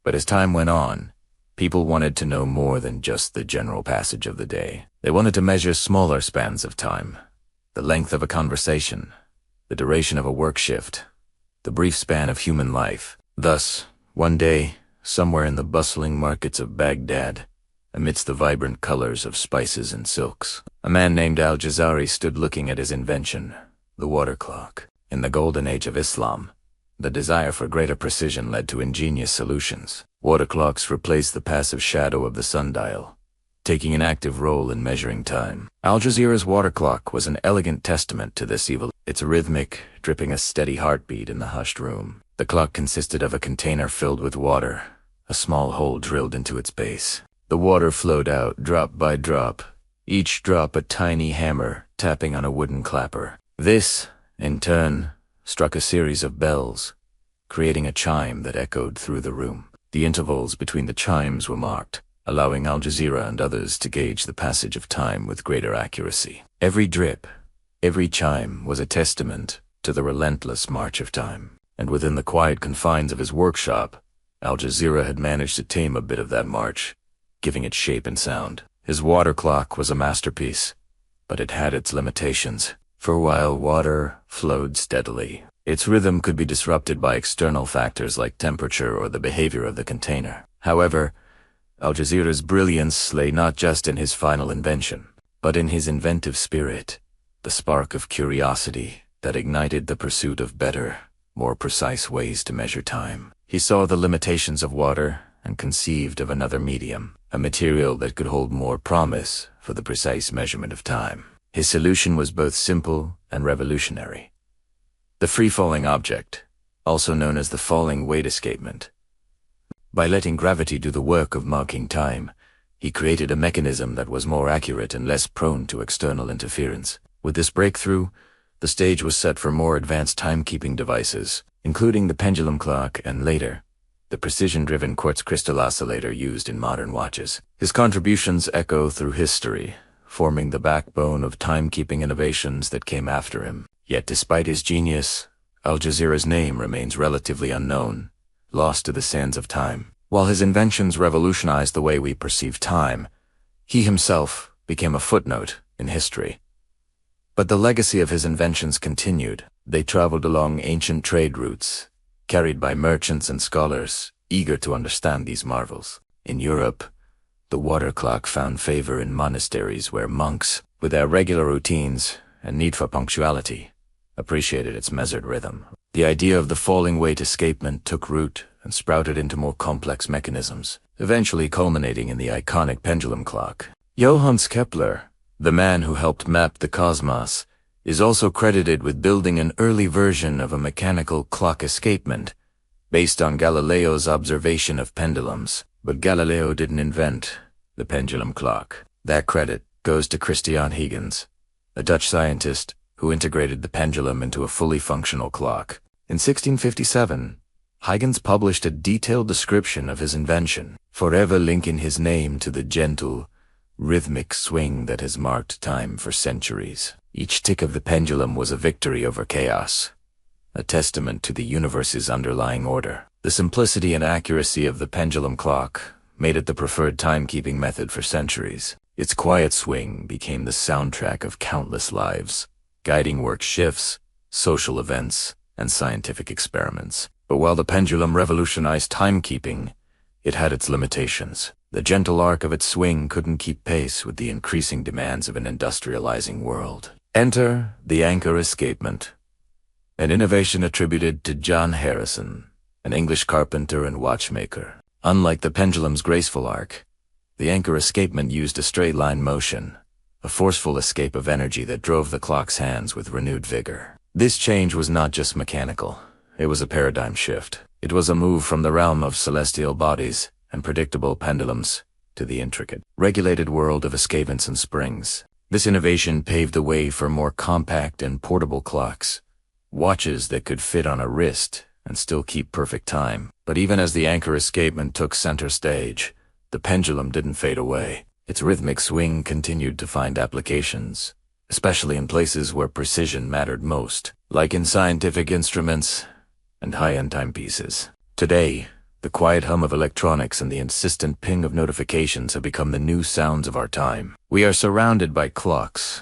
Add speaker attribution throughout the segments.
Speaker 1: But as time went on, people wanted to know more than just the general passage of the day. They wanted to measure smaller spans of time, the length of a conversation, the duration of a work shift, the brief span of human life. Thus, one day, somewhere in the bustling markets of Baghdad, amidst the vibrant colors of spices and silks, a man named Al-Jazari stood looking at his invention, the water clock. In the golden age of Islam, the desire for greater precision led to ingenious solutions. Water clocks replaced the passive shadow of the sundial, taking an active role in measuring time. Al-Jazira's water clock was an elegant testament to this evil, its rhythmic, dripping a steady heartbeat in the hushed room. The clock consisted of a container filled with water, a small hole drilled into its base. The water flowed out, drop by drop, each drop a tiny hammer tapping on a wooden clapper. This, in turn, struck a series of bells, creating a chime that echoed through the room. The intervals between the chimes were marked, allowing Al-Jazira and others to gauge the passage of time with greater accuracy. Every drip, every chime was a testament to the relentless march of time. And within the quiet confines of his workshop, Al-Jazira had managed to tame a bit of that march, giving it shape and sound. His water clock was a masterpiece, but it had its limitations. For while water flowed steadily, its rhythm could be disrupted by external factors like temperature or the behavior of the container. However, Al-Jazira's brilliance lay not just in his final invention, but in his inventive spirit, the spark of curiosity that ignited the pursuit of better, more precise ways to measure time. He saw the limitations of water and conceived of another medium, a material that could hold more promise for the precise measurement of time. His solution was both simple and revolutionary. The free-falling object, also known as the falling weight escapement. By letting gravity do the work of marking time, he created a mechanism that was more accurate and less prone to external interference. With this breakthrough, the stage was set for more advanced timekeeping devices, including the pendulum clock and later, the precision-driven quartz crystal oscillator used in modern watches. His contributions echo through history, forming the backbone of timekeeping innovations that came after him. Yet despite his genius, Al-Jazira's name remains relatively unknown, lost to the sands of time. While his inventions revolutionized the way we perceive time, he himself became a footnote in history. But the legacy of his inventions continued. They traveled along ancient trade routes, carried by merchants and scholars eager to understand these marvels. In Europe, the water clock found favor in monasteries where monks, with their regular routines and need for punctuality, appreciated its measured rhythm. The idea of the falling weight escapement took root and sprouted into more complex mechanisms, eventually culminating in the iconic pendulum clock. Johannes Kepler, the man who helped map the cosmos, is also credited with building an early version of a mechanical clock escapement based on Galileo's observation of pendulums. But Galileo didn't invent the pendulum clock. That credit goes to Christian Huygens, a Dutch scientist who integrated the pendulum into a fully functional clock. In 1657, Huygens published a detailed description of his invention, forever linking his name to the gentle, rhythmic swing that has marked time for centuries. Each tick of the pendulum was a victory over chaos, a testament to the universe's underlying order. The simplicity and accuracy of the pendulum clock made it the preferred timekeeping method for centuries. Its quiet swing became the soundtrack of countless lives, guiding work shifts, social events, and scientific experiments. But while the pendulum revolutionized timekeeping, it had its limitations. The gentle arc of its swing couldn't keep pace with the increasing demands of an industrializing world. Enter the anchor escapement, an innovation attributed to John Harrison, an English carpenter and watchmaker. Unlike the pendulum's graceful arc, the anchor escapement used a straight-line motion, a forceful escape of energy that drove the clock's hands with renewed vigor. This change was not just mechanical, it was a paradigm shift. It was a move from the realm of celestial bodies and predictable pendulums to the intricate, regulated world of escapements and springs. This innovation paved the way for more compact and portable clocks, watches that could fit on a wrist and still keep perfect time. But even as the anchor escapement took center stage, the pendulum didn't fade away. Its rhythmic swing continued to find applications, especially in places where precision mattered most, like in scientific instruments and high-end timepieces. Today, The quiet hum of electronics and the insistent ping of notifications have become the new sounds of our time. We are surrounded by clocks,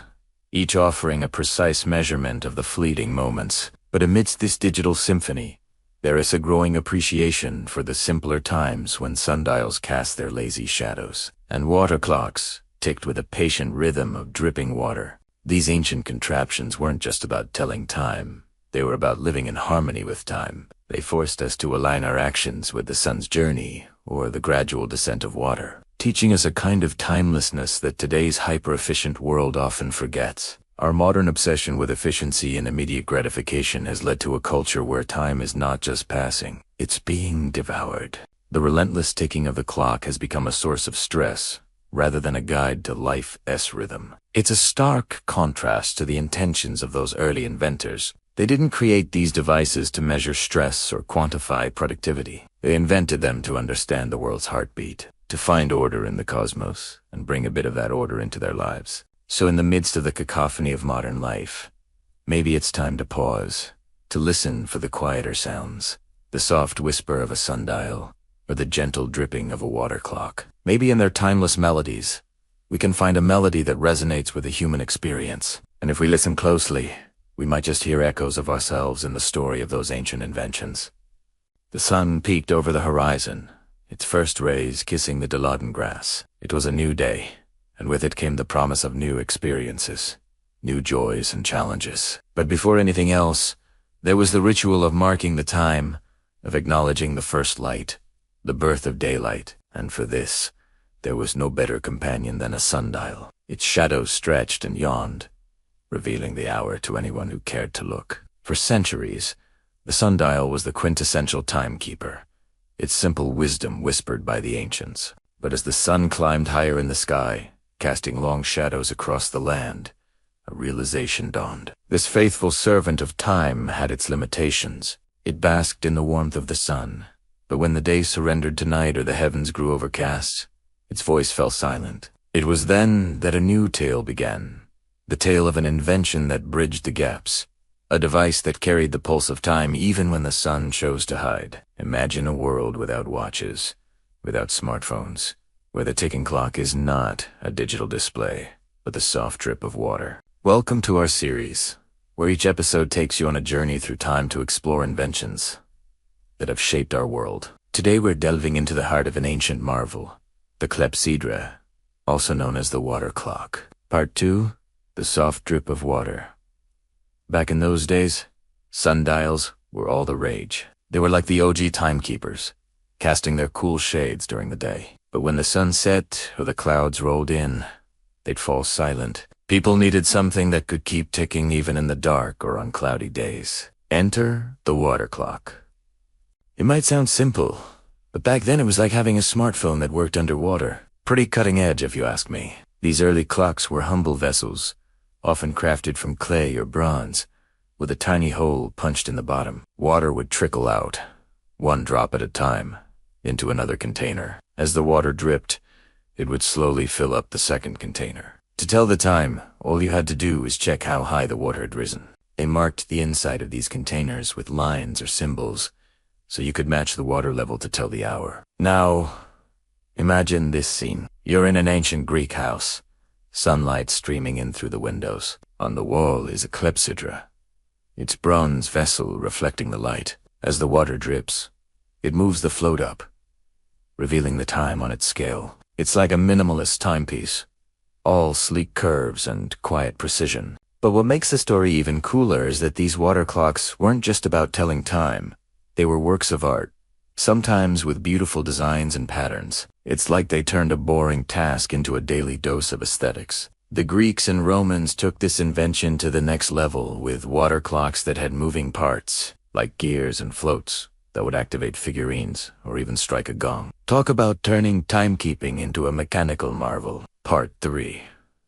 Speaker 1: each offering a precise measurement of the fleeting moments. But amidst this digital symphony, there is a growing appreciation for the simpler times when sundials cast their lazy shadows, and water clocks ticked with a patient rhythm of dripping water. These ancient contraptions weren't just about telling time. They were about living in harmony with time. They forced us to align our actions with the sun's journey or the gradual descent of water, teaching us a kind of timelessness that today's hyper-efficient world often forgets. Our modern obsession with efficiency and immediate gratification has led to a culture where time is not just passing, it's being devoured. The relentless ticking of the clock has become a source of stress, rather than a guide to life's rhythm. It's a stark contrast to the intentions of those early inventors. They didn't create these devices to measure stress or quantify productivity. They invented them to understand the world's heartbeat, to find order in the cosmos, and bring a bit of that order into their lives. So in the midst of the cacophony of modern life, maybe it's time to pause, to listen for the quieter sounds, the soft whisper of a sundial, or the gentle dripping of a water clock. Maybe in their timeless melodies, we can find a melody that resonates with the human experience. And if we listen closely, we might just hear echoes of ourselves in the story of those ancient inventions. The sun peeked over the horizon, its first rays kissing the Dilaudid grass. It was a new day, and with it came the promise of new experiences, new joys and challenges. But before anything else, there was the ritual of marking the time, of acknowledging the first light, the birth of daylight, and for this, there was no better companion than a sundial. Its shadow stretched and yawned, revealing the hour to anyone who cared to look. For centuries, the sundial was the quintessential timekeeper, its simple wisdom whispered by the ancients. But as the sun climbed higher in the sky, casting long shadows across the land, a realization dawned. This faithful servant of time had its limitations. It basked in the warmth of the sun, but when the day surrendered to night or the heavens grew overcast, its voice fell silent. It was then that a new tale began. The tale of an invention that bridged the gaps, a device that carried the pulse of time even when the sun chose to hide. Imagine a world without watches, without smartphones, where the ticking clock is not a digital display, but the soft drip of water. Welcome to our series, where each episode takes you on a journey through time to explore inventions that have shaped our world. Today we're delving into the heart of an ancient marvel, the clepsydra, also known as the water clock. Part 2. The soft drip of water. Back in those days, sundials were all the rage. They were like the OG timekeepers, casting their cool shades during the day. But when the sun set or the clouds rolled in, they'd fall silent. People needed something that could keep ticking even in the dark or on cloudy days. Enter the water clock. It might sound simple, but back then it was like having a smartphone that worked underwater. Pretty cutting edge if you ask me. These early clocks were humble vessels, often crafted from clay or bronze, with a tiny hole punched in the bottom. Water would trickle out, one drop at a time, into another container. As the water dripped, it would slowly fill up the second container. To tell the time, all you had to do was check how high the water had risen. They marked the inside of these containers with lines or symbols, so you could match the water level to tell the hour. Now, imagine this scene. You're in an ancient Greek house, sunlight streaming in through the windows. On the wall is a clepsydra, its bronze vessel reflecting the light. As the water drips, it moves the float up, revealing the time on its scale. It's like a minimalist timepiece, all sleek curves and quiet precision. But what makes the story even cooler is that these water clocks weren't just about telling time. They were works of art, sometimes with beautiful designs and patterns. It's like they turned a boring task into a daily dose of aesthetics. The Greeks and Romans took this invention to the next level with water clocks that had moving parts, like gears and floats, that would activate figurines or even strike a gong. Talk about turning timekeeping into a mechanical marvel. Part 3.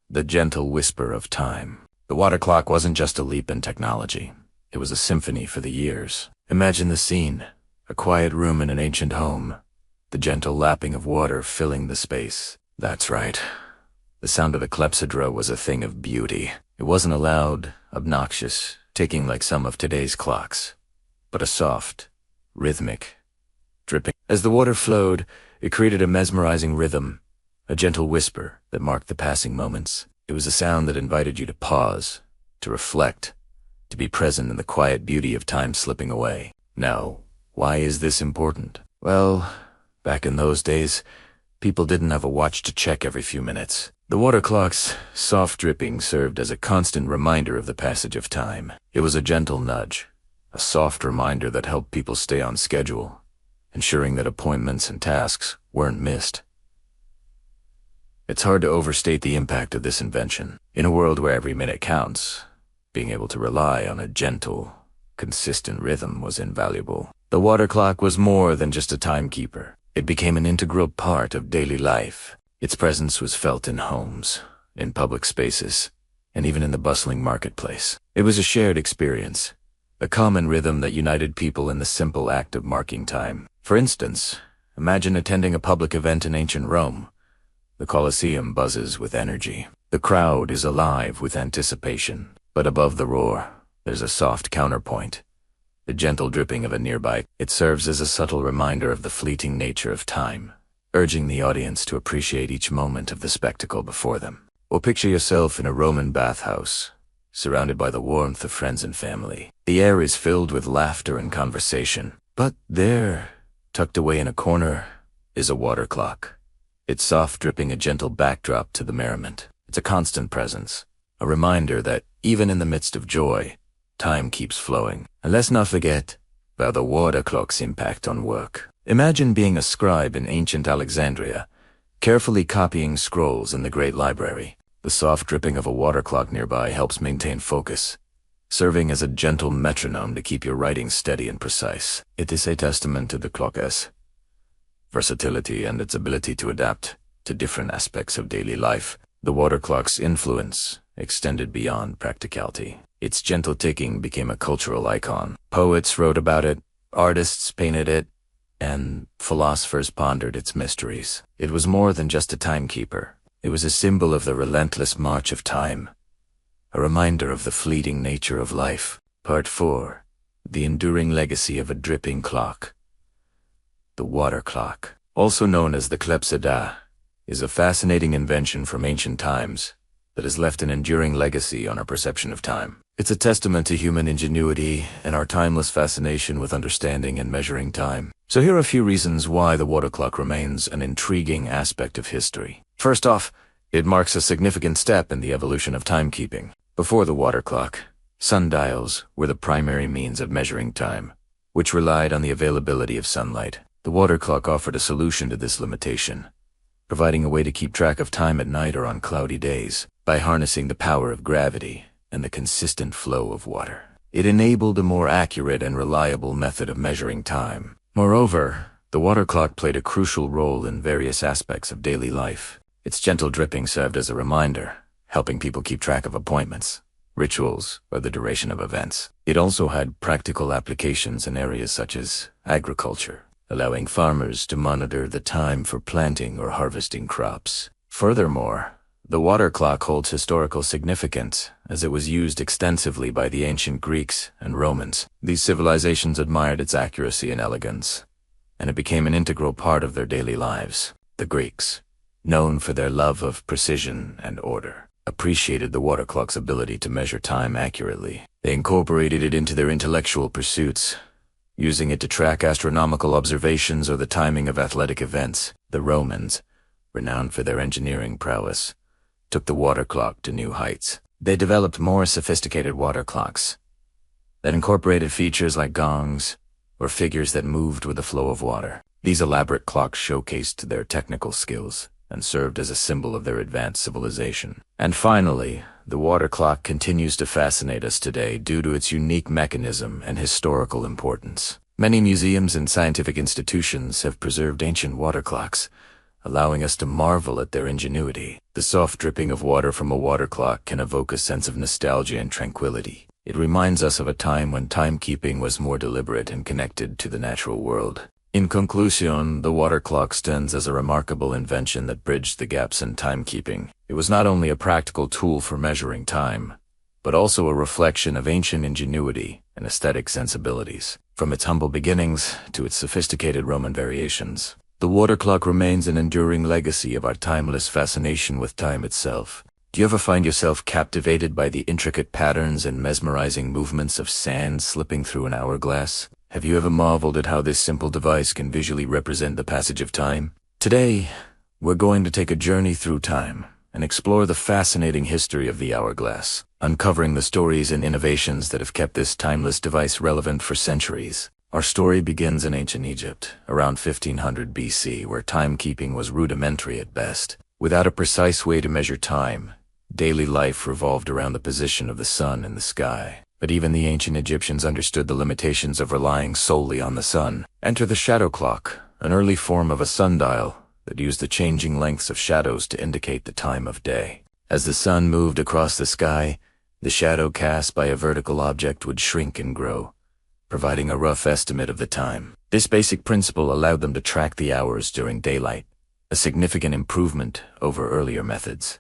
Speaker 1: The gentle whisper of time. The water clock wasn't just a leap in technology. It was a symphony for the years. Imagine the scene. A quiet room in an ancient home, the gentle lapping of water filling the space. That's right. The sound of the clepsydra was a thing of beauty. It wasn't a loud, obnoxious ticking like some of today's clocks, but a soft, rhythmic, dripping. As the water flowed, it created a mesmerizing rhythm, a gentle whisper that marked the passing moments. It was a sound that invited you to pause, to reflect, to be present in the quiet beauty of time slipping away. Now, why is this important? Well, back in those days, people didn't have a watch to check every few minutes. The water clock's soft dripping served as a constant reminder of the passage of time. It was a gentle nudge, a soft reminder that helped people stay on schedule, ensuring that appointments and tasks weren't missed. It's hard to overstate the impact of this invention. In a world where every minute counts, being able to rely on a gentle, consistent rhythm was invaluable. The water clock was more than just a timekeeper. It became an integral part of daily life. Its presence was felt in homes, in public spaces, and even in the bustling marketplace. It was a shared experience, a common rhythm that united people in the simple act of marking time. For instance, imagine attending a public event in ancient Rome. The Colosseum buzzes with energy. The crowd is alive with anticipation. But above the roar, there's a soft counterpoint, the gentle dripping of a nearby. It serves as a subtle reminder of the fleeting nature of time, urging the audience to appreciate each moment of the spectacle before them. Or picture yourself in a Roman bathhouse, surrounded by the warmth of friends and family. The air is filled with laughter and conversation. But there, tucked away in a corner, is a water clock. Its soft dripping a gentle backdrop to the merriment. It's a constant presence, a reminder that, even in the midst of joy, time keeps flowing. And let's not forget about the water clock's impact on work. Imagine being a scribe in ancient Alexandria, carefully copying scrolls in the great library. The soft dripping of a water clock nearby helps maintain focus, serving as a gentle metronome to keep your writing steady and precise. It is a testament to the clock's versatility and its ability to adapt to different aspects of daily life. The water clock's influence extended beyond practicality. Its gentle ticking became a cultural icon. Poets wrote about it, artists painted it, and philosophers pondered its mysteries. It was more than just a timekeeper. It was a symbol of the relentless march of time, a reminder of the fleeting nature of life. Part 4. The enduring legacy of a dripping clock. The water clock, also known as the clepsydra, is a fascinating invention from ancient times that has left an enduring legacy on our perception of time. It's a testament to human ingenuity and our timeless fascination with understanding and measuring time. So here are a few reasons why the water clock remains an intriguing aspect of history. First off, it marks a significant step in the evolution of timekeeping. Before the water clock, sundials were the primary means of measuring time, which relied on the availability of sunlight. The water clock offered a solution to this limitation, providing a way to keep track of time at night or on cloudy days by harnessing the power of gravity and the consistent flow of water. It enabled a more accurate and reliable method of measuring time. Moreover, the water clock played a crucial role in various aspects of daily life. Its gentle dripping served as a reminder, helping people keep track of appointments, rituals, or the duration of events. It also had practical applications in areas such as agriculture, allowing farmers to monitor the time for planting or harvesting crops. Furthermore, the water clock holds historical significance, as it was used extensively by the ancient Greeks and Romans. These civilizations admired its accuracy and elegance, and it became an integral part of their daily lives. The Greeks, known for their love of precision and order, appreciated the water clock's ability to measure time accurately. They incorporated it into their intellectual pursuits, using it to track astronomical observations or the timing of athletic events. The Romans, renowned for their engineering prowess, took the water clock to new heights. They developed more sophisticated water clocks that incorporated features like gongs or figures that moved with the flow of water. These elaborate clocks showcased their technical skills and served as a symbol of their advanced civilization. And finally, the water clock continues to fascinate us today due to its unique mechanism and historical importance. Many museums and scientific institutions have preserved ancient water clocks, allowing us to marvel at their ingenuity. The soft dripping of water from a water clock can evoke a sense of nostalgia and tranquility. It reminds us of a time when timekeeping was more deliberate and connected to the natural world. In conclusion, the water clock stands as a remarkable invention that bridged the gaps in timekeeping. It was not only a practical tool for measuring time, but also a reflection of ancient ingenuity and aesthetic sensibilities. from its humble beginnings to its sophisticated Roman variations. The water clock remains an enduring legacy of our timeless fascination with time itself. Do you ever find yourself captivated by the intricate patterns and mesmerizing movements of sand slipping through an hourglass? Have you ever marveled at how this simple device can visually represent the passage of time? Today, we're going to take a journey through time and explore the fascinating history of the hourglass, uncovering the stories and innovations that have kept this timeless device relevant for centuries. Our story begins in ancient Egypt, around 1500 BC, where timekeeping was rudimentary at best. Without a precise way to measure time, daily life revolved around the position of the sun in the sky. But even the ancient Egyptians understood the limitations of relying solely on the sun. Enter the shadow clock, an early form of a sundial that used the changing lengths of shadows to indicate the time of day. As the sun moved across the sky, the shadow cast by a vertical object would shrink and grow, providing a rough estimate of the time. This basic principle allowed them to track the hours during daylight, a significant improvement over earlier methods.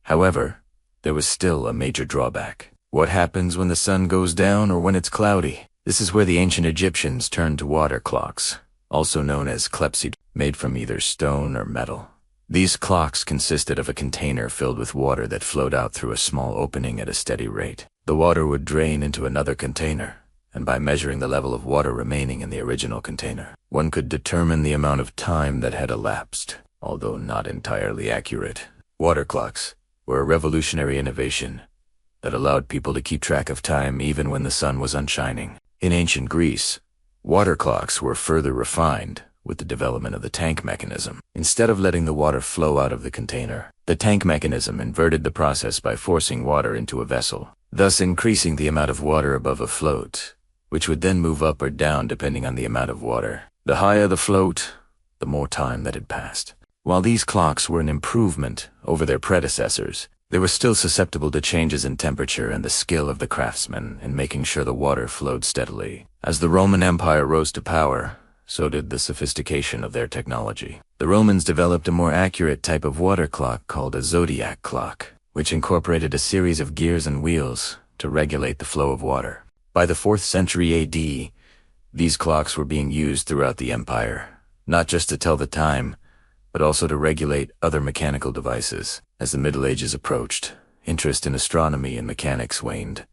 Speaker 1: However, there was still a major drawback. What happens when the sun goes down or when it's cloudy? This is where the ancient Egyptians turned to water clocks, also known as clepsydra, made from either stone or metal. These clocks consisted of a container filled with water that flowed out through a small opening at a steady rate. The water would drain into another container, and by measuring the level of water remaining in the original container, one could determine the amount of time that had elapsed, although not entirely accurate. Water clocks were a revolutionary innovation that allowed people to keep track of time even when the sun was unshining. In ancient Greece, water clocks were further refined with the development of the tank mechanism. Instead of letting the water flow out of the container, the tank mechanism inverted the process by forcing water into a vessel, thus increasing the amount of water above a float, which would then move up or down depending on the amount of water. The higher the float, the more time that had passed. While these clocks were an improvement over their predecessors, they were still susceptible to changes in temperature and the skill of the craftsmen in making sure the water flowed steadily. As the Roman Empire rose to power, so did the sophistication of their technology. The Romans developed a more accurate type of water clock called a zodiac clock, which incorporated a series of gears and wheels to regulate the flow of water. By the 4th century AD, these clocks were being used throughout the empire, not just to tell the time, but also to regulate other mechanical devices. As the Middle Ages approached, interest in astronomy and mechanics waned,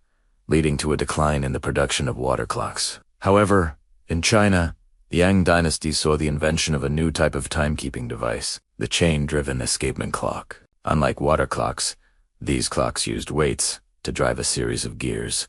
Speaker 1: leading to a decline in the production of water clocks. However, in China, the Yang dynasty saw the invention of a new type of timekeeping device, the chain-driven escapement clock. Unlike water clocks, these clocks used weights to drive a series of gears,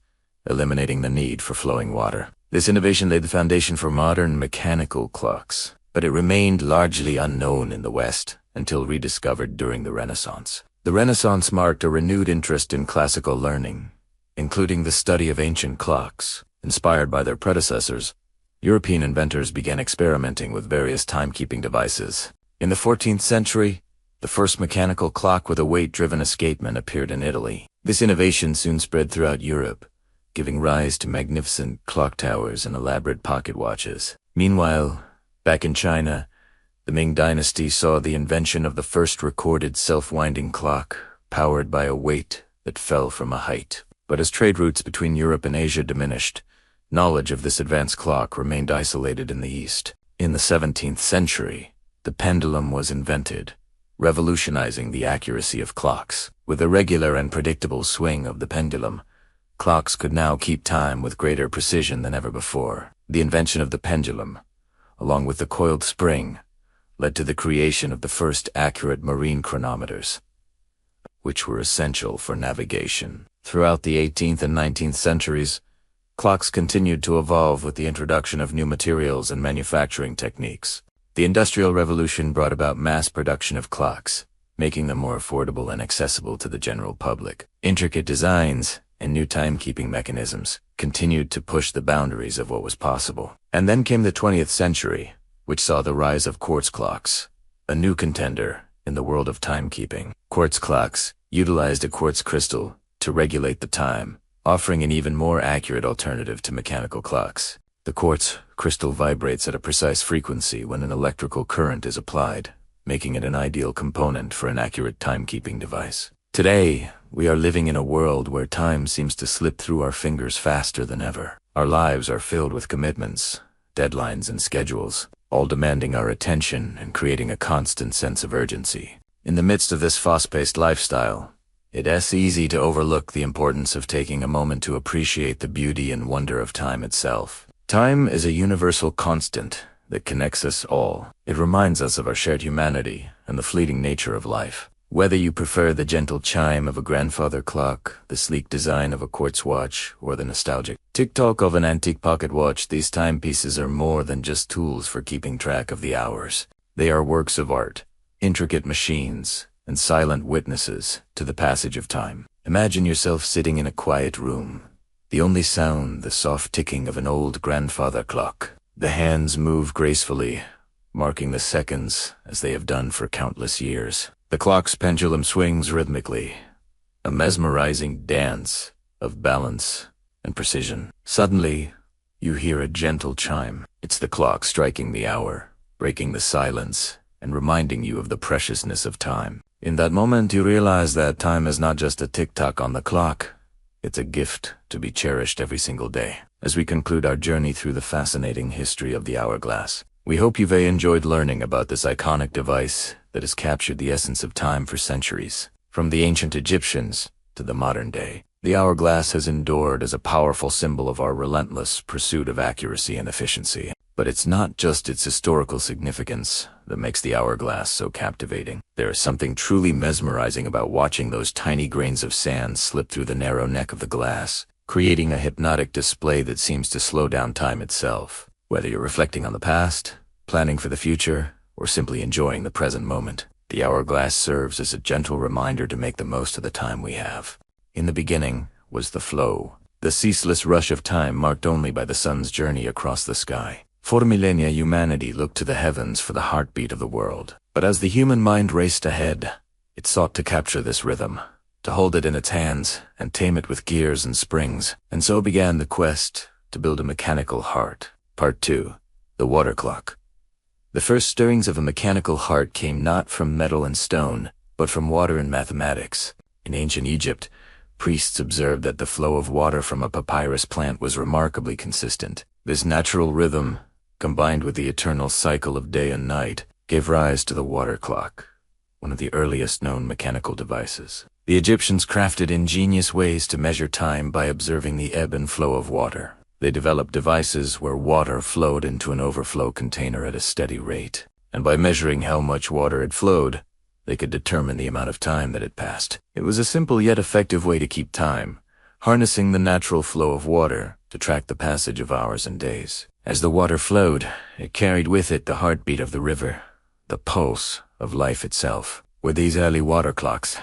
Speaker 1: eliminating the need for flowing water. This innovation laid the foundation for modern mechanical clocks, but it remained largely unknown in the West until rediscovered during the Renaissance. The Renaissance marked a renewed interest in classical learning, including the study of ancient clocks. Inspired by their predecessors, European inventors began experimenting with various timekeeping devices. In the 14th century, the first mechanical clock with a weight-driven escapement appeared in Italy. This innovation soon spread throughout Europe, giving rise to magnificent clock towers and elaborate pocket watches. Meanwhile, back in China, the Ming dynasty saw the invention of the first recorded self-winding clock, powered by a weight that fell from a height. But as trade routes between Europe and Asia diminished, knowledge of this advanced clock remained isolated in the East. In the 17th century, the pendulum was invented, revolutionizing the accuracy of clocks. With a regular and predictable swing of the pendulum, clocks could now keep time with greater precision than ever before. The invention of the pendulum, along with the coiled spring, led to the creation of the first accurate marine chronometers, which were essential for navigation. Throughout the 18th and 19th centuries, clocks continued to evolve with the introduction of new materials and manufacturing techniques. The Industrial Revolution brought about mass production of clocks, making them more affordable and accessible to the general public. Intricate designs and new timekeeping mechanisms continued to push the boundaries of what was possible. And then came the 20th century, which saw the rise of quartz clocks, a new contender in the world of timekeeping. Quartz clocks utilized a quartz crystal to regulate the time, offering an even more accurate alternative to mechanical clocks. The quartz crystal vibrates at a precise frequency when an electrical current is applied, making it an ideal component for an accurate timekeeping device. Today, we are living in a world where time seems to slip through our fingers faster than ever. Our lives are filled with commitments, deadlines, and schedules, all demanding our attention and creating a constant sense of urgency. In the midst of this fast-paced lifestyle, it's easy to overlook the importance of taking a moment to appreciate the beauty and wonder of time itself. Time is a universal constant that connects us all. It reminds us of our shared humanity and the fleeting nature of life. Whether you prefer the gentle chime of a grandfather clock, the sleek design of a quartz watch, or the nostalgic tick-tock of an antique pocket watch, these timepieces are more than just tools for keeping track of the hours. They are works of art, intricate machines, and silent witnesses to the passage of time. Imagine yourself sitting in a quiet room. The only sound, the soft ticking of an old grandfather clock. The hands move gracefully, marking the seconds as they have done for countless years. The clock's pendulum swings rhythmically, a mesmerizing dance of balance and precision. Suddenly, you hear a gentle chime. It's the clock striking the hour, breaking the silence, and reminding you of the preciousness of time. In that moment, you realize that time is not just a tick-tock on the clock. It's a gift to be cherished every single day. As we conclude our journey through the fascinating history of the hourglass, we hope you've enjoyed learning about this iconic device that has captured the essence of time for centuries. From the ancient Egyptians to the modern day, the hourglass has endured as a powerful symbol of our relentless pursuit of accuracy and efficiency. But it's not just its historical significance that makes the hourglass so captivating. There is something truly mesmerizing about watching those tiny grains of sand slip through the narrow neck of the glass, creating a hypnotic display that seems to slow down time itself. Whether you're reflecting on the past, planning for the future, or simply enjoying the present moment, the hourglass serves as a gentle reminder to make the most of the time we have. In the beginning was the flow, the ceaseless rush of time marked only by the sun's journey across the sky. For millennia, humanity looked to the heavens for the heartbeat of the world. But as the human mind raced ahead, it sought to capture this rhythm, to hold it in its hands and tame it with gears and springs. And so began the quest to build a mechanical heart. Part 2. The Water Clock. The first stirrings of a mechanical heart came not from metal and stone, but from water and mathematics. In ancient Egypt, priests observed that the flow of water from a papyrus plant was remarkably consistent. This natural rhythm, combined with the eternal cycle of day and night, gave rise to the water clock, one of the earliest known mechanical devices. The Egyptians crafted ingenious ways to measure time by observing the ebb and flow of water. They developed devices where water flowed into an overflow container at a steady rate, and by measuring how much water had flowed, they could determine the amount of time that had passed. It was a simple yet effective way to keep time, harnessing the natural flow of water to track the passage of hours and days. As the water flowed, it carried with it the heartbeat of the river, the pulse of life itself. With these early water clocks,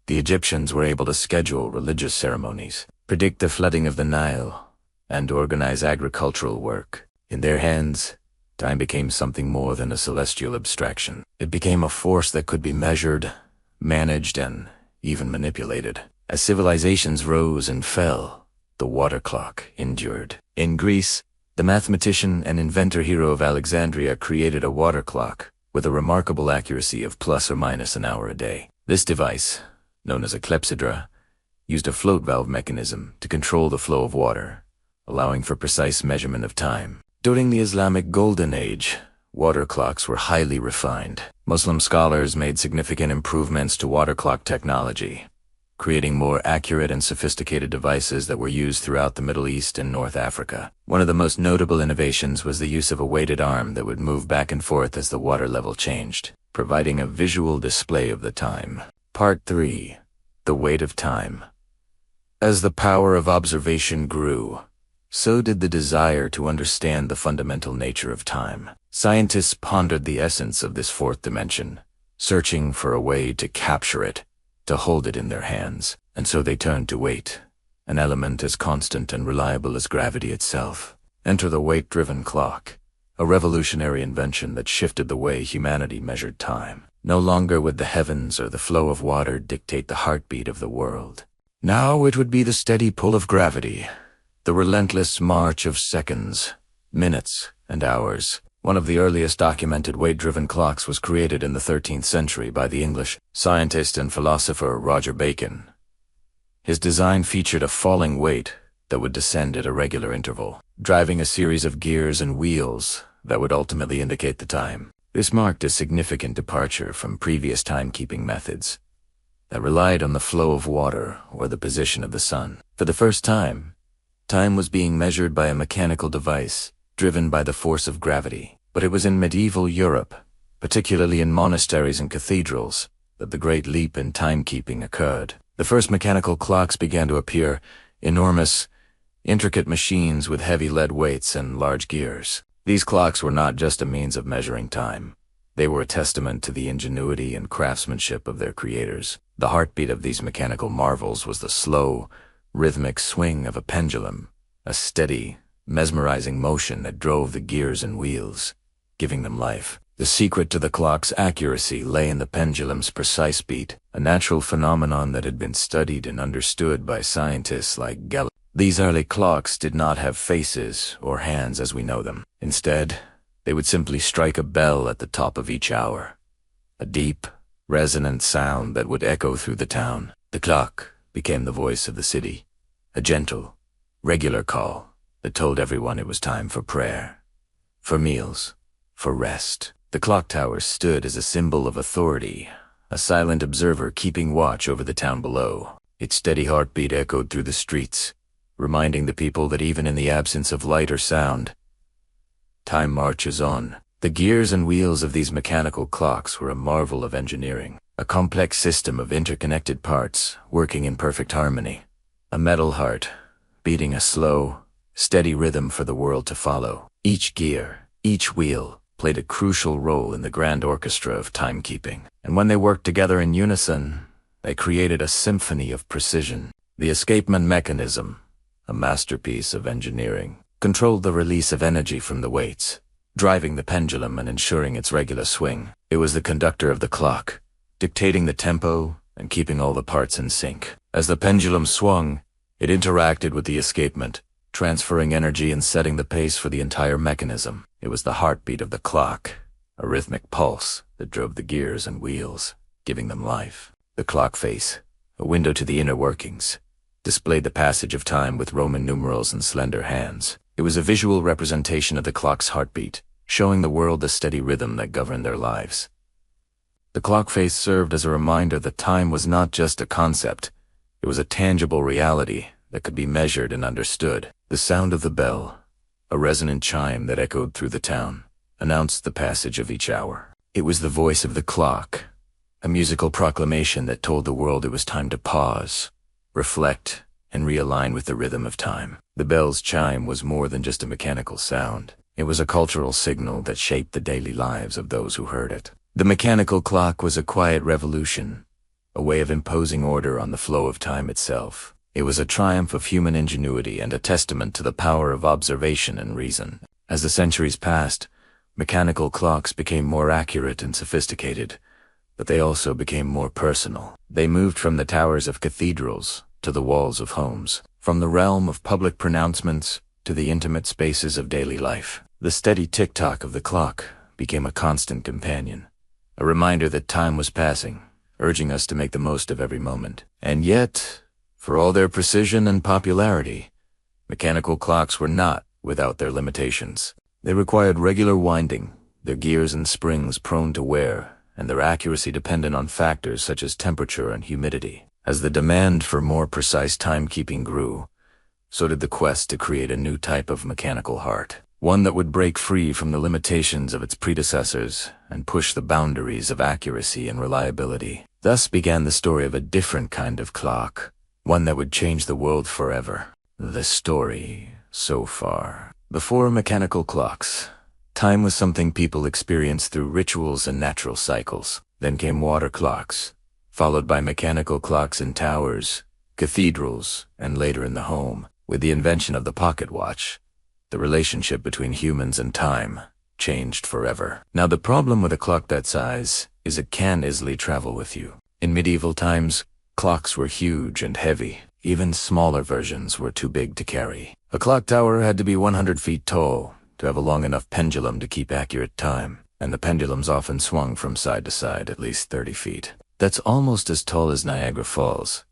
Speaker 1: the Egyptians were able to schedule religious ceremonies, predict the flooding of the Nile, and organize agricultural work. In their hands, time became something more than a celestial abstraction. It became a force that could be measured, managed, and even manipulated. As civilizations rose and fell, the water clock endured. In Greece, the mathematician and inventor Hero of Alexandria created a water clock with a remarkable accuracy of plus or minus an hour a day. This device, known as a clepsydra, used a float valve mechanism to control the flow of water, allowing for precise measurement of time. During the Islamic Golden Age, water clocks were highly refined. Muslim scholars made significant improvements to water clock technology, creating more accurate and sophisticated devices that were used throughout the Middle East and North Africa. One of the most notable innovations was the use of a weighted arm that would move back and forth as the water level changed, providing a visual display of the time. Part 3. The Weight of Time. As the power of observation grew, so did the desire to understand the fundamental nature of time. Scientists pondered the essence of this fourth dimension, searching for a way to capture it, to hold it in their hands. And so they turned to weight, an element as constant and reliable as gravity itself. Enter the weight-driven clock, a revolutionary invention that shifted the way humanity measured time. No longer would the heavens or the flow of water dictate the heartbeat of the world. Now it would be the steady pull of gravity, the relentless march of seconds, minutes, and hours. One of the earliest documented weight-driven clocks was created in the 13th century by the English scientist and philosopher Roger Bacon. His design featured a falling weight that would descend at a regular interval, driving a series of gears and wheels that would ultimately indicate the time. This marked a significant departure from previous timekeeping methods that relied on the flow of water or the position of the sun. For the first time, time was being measured by a mechanical device driven by the force of gravity. But it was in medieval Europe, particularly in monasteries and cathedrals, that the great leap in timekeeping occurred. The first mechanical clocks began to appear, enormous, intricate machines with heavy lead weights and large gears. These clocks were not just a means of measuring time. They were a testament to the ingenuity and craftsmanship of their creators. The heartbeat of these mechanical marvels was the slow, rhythmic swing of a pendulum, a steady, mesmerizing motion that drove the gears and wheels, giving them life. The secret to the clock's accuracy lay in the pendulum's precise beat, a natural phenomenon that had been studied and understood by scientists like Galileo. These early clocks did not have faces or hands as we know them. Instead, they would simply strike a bell at the top of each hour, a deep, resonant sound that would echo through the town. The clock became the voice of the city, a gentle, regular call that told everyone it was time for prayer, for meals, for rest. The clock tower stood as a symbol of authority, a silent observer keeping watch over the town below. Its steady heartbeat echoed through the streets, reminding the people that even in the absence of light or sound, time marches on. The gears and wheels of these mechanical clocks were a marvel of engineering, a complex system of interconnected parts working in perfect harmony. A metal heart, beating a slow, steady rhythm for the world to follow. Each gear, each wheel, played a crucial role in the grand orchestra of timekeeping. And when they worked together in unison, they created a symphony of precision. The escapement mechanism, a masterpiece of engineering, controlled the release of energy from the weights, driving the pendulum and ensuring its regular swing. It was the conductor of the clock, dictating the tempo and keeping all the parts in sync. As the pendulum swung, it interacted with the escapement, transferring energy and setting the pace for the entire mechanism. It was the heartbeat of the clock, a rhythmic pulse that drove the gears and wheels, giving them life. The clock face, a window to the inner workings, displayed the passage of time with Roman numerals and slender hands. It was a visual representation of the clock's heartbeat, showing the world the steady rhythm that governed their lives. The clock face served as a reminder that time was not just a concept. It was a tangible reality that could be measured and understood. The sound of the bell, a resonant chime that echoed through the town, announced the passage of each hour. It was the voice of the clock, a musical proclamation that told the world it was time to pause, reflect, and realign with the rhythm of time. The bell's chime was more than just a mechanical sound. It was a cultural signal that shaped the daily lives of those who heard it. The mechanical clock was a quiet revolution, a way of imposing order on the flow of time itself. It was a triumph of human ingenuity and a testament to the power of observation and reason. As the centuries passed, mechanical clocks became more accurate and sophisticated, but they also became more personal. They moved from the towers of cathedrals to the walls of homes, from the realm of public pronouncements to the intimate spaces of daily life. The steady tick-tock of the clock became a constant companion, a reminder that time was passing, urging us to make the most of every moment. And yet, for all their precision and popularity, mechanical clocks were not without their limitations. They required regular winding, their gears and springs prone to wear, and their accuracy dependent on factors such as temperature and humidity. As the demand for more precise timekeeping grew, so did the quest to create a new type of mechanical heart, one that would break free from the limitations of its predecessors and push the boundaries of accuracy and reliability. Thus began the story of a different kind of clock, one that would change the world forever. The story so far. Before mechanical clocks, time was something people experienced through rituals and natural cycles. Then came water clocks, followed by mechanical clocks in towers, cathedrals, and later in the home. With the invention of the pocket watch, the relationship between humans and time changed forever. Now the problem with a clock that size is it can easily travel with you. In medieval times, clocks were huge and heavy. Even smaller versions were too big to carry. A clock tower had to be 100 feet tall to have a long enough pendulum to keep accurate time, and the pendulums often swung from side to side at least 30 feet. That's almost as tall as Niagara Falls.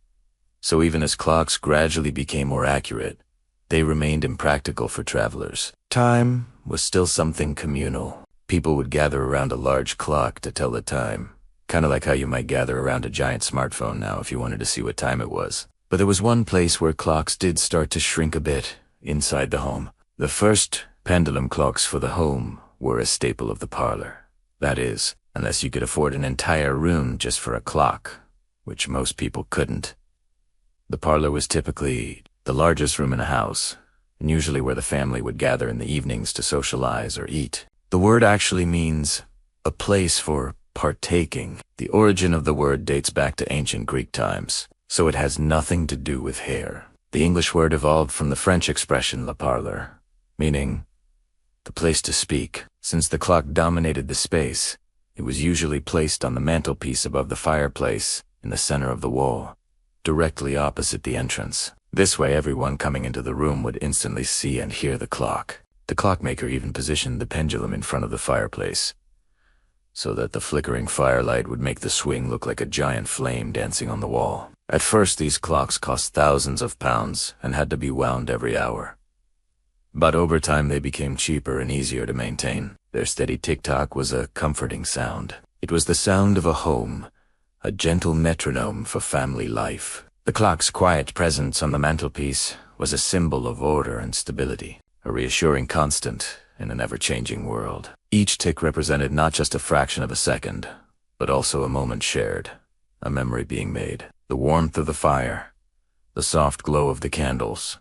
Speaker 1: So even as clocks gradually became more accurate, they remained impractical for travelers. Time was still something communal. People would gather around a large clock to tell the time, kind of like how you might gather around a giant smartphone now if you wanted to see what time it was. But there was one place where clocks did start to shrink a bit, inside the home. The first pendulum clocks for the home were a staple of the parlor. That is, unless you could afford an entire room just for a clock, which most people couldn't. The parlor was typically the largest room in a house, and usually where the family would gather in the evenings to socialize or eat. The word actually means a place for partaking. The origin of the word dates back to ancient Greek times, so it has nothing to do with hair. The English word evolved from the French expression le parleur, meaning the place to speak. Since the clock dominated the space, it was usually placed on the mantelpiece above the fireplace in the center of the wall, directly opposite the entrance. This way everyone coming into the room would instantly see and hear the clock. The clockmaker even positioned the pendulum in front of the fireplace, so that the flickering firelight would make the swing look like a giant flame dancing on the wall. At first these clocks cost thousands of pounds and had to be wound every hour. But over time they became cheaper and easier to maintain. Their steady tick-tock was a comforting sound. It was the sound of a home, a gentle metronome for family life. The clock's quiet presence on the mantelpiece was a symbol of order and stability, a reassuring constant in an ever-changing world. Each tick represented not just a fraction of a second, but also a moment shared, a memory being made. The warmth of the fire, the soft glow of the candles,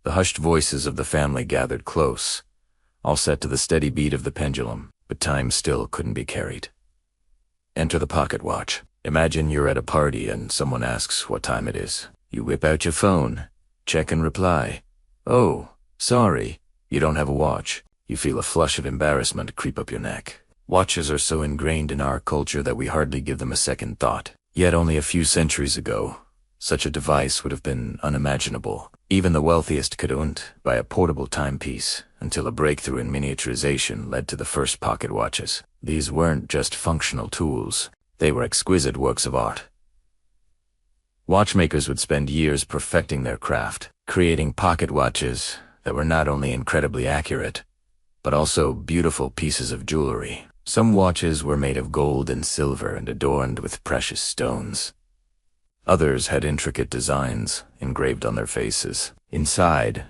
Speaker 1: the hushed voices of the family gathered close, all set to the steady beat of the pendulum, but time still couldn't be carried. Enter the pocket watch. Imagine you're at a party and someone asks what time it is. You whip out your phone, check and reply, "Oh, sorry, you don't have a watch." You feel a flush of embarrassment creep up your neck. Watches are so ingrained in our culture that we hardly give them a second thought. Yet only a few centuries ago, such a device would have been unimaginable. Even the wealthiest couldn't buy a portable timepiece until a breakthrough in miniaturization led to the first pocket watches. These weren't just functional tools. They were exquisite works of art. Watchmakers would spend years perfecting their craft, creating pocket watches that were not only incredibly accurate, but also beautiful pieces of jewelry. Some watches were made of gold and silver and adorned with precious stones. Others had intricate designs engraved on their faces. Inside,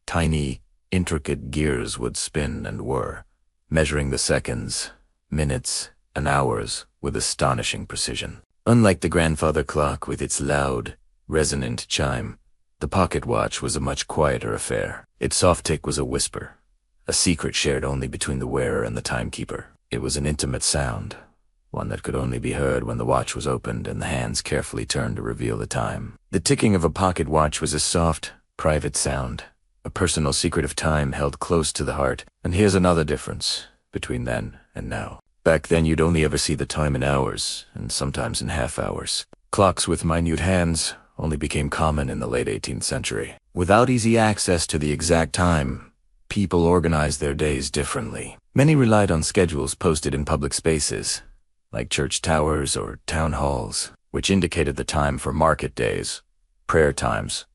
Speaker 1: tiny, intricate gears would spin and whir, measuring the seconds, minutes, and hours with astonishing precision. Unlike the grandfather clock with its loud, resonant chime, the pocket watch was a much quieter affair. Its soft tick was a whisper, a secret shared only between the wearer and the timekeeper. It was an intimate sound, one that could only be heard when the watch was opened and the hands carefully turned to reveal the time. The ticking of a pocket watch was a soft, private sound, a personal secret of time held close to the heart. And here's another difference between then and now. Back then you'd only ever see the time in hours, and sometimes in half hours. Clocks with minute hands only became common in the late 18th century. Without easy access to the exact time, people organized their days differently. Many relied on schedules posted in public spaces, like church towers or town halls, which indicated the time for market days, prayer times,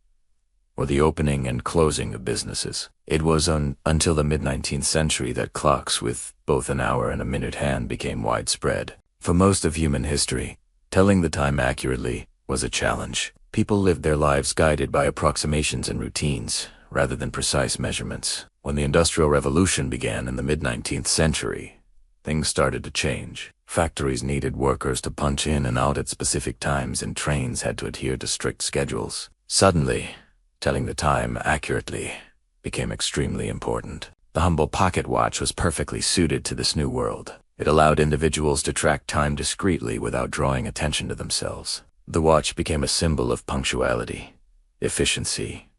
Speaker 1: or the opening and closing of businesses. It was until the mid-19th century that clocks with both an hour and a minute hand became widespread. For most of human history, telling the time accurately was a challenge. People lived their lives guided by approximations and routines, rather than precise measurements. When the Industrial Revolution began in the mid-19th century, things started to change. Factories needed workers to punch in and out at specific times, and trains had to adhere to strict schedules. Suddenly, telling the time accurately became extremely important. The humble pocket watch was perfectly suited to this new world. It allowed individuals to track time discreetly without drawing attention to themselves. The watch became a symbol of punctuality, efficiency,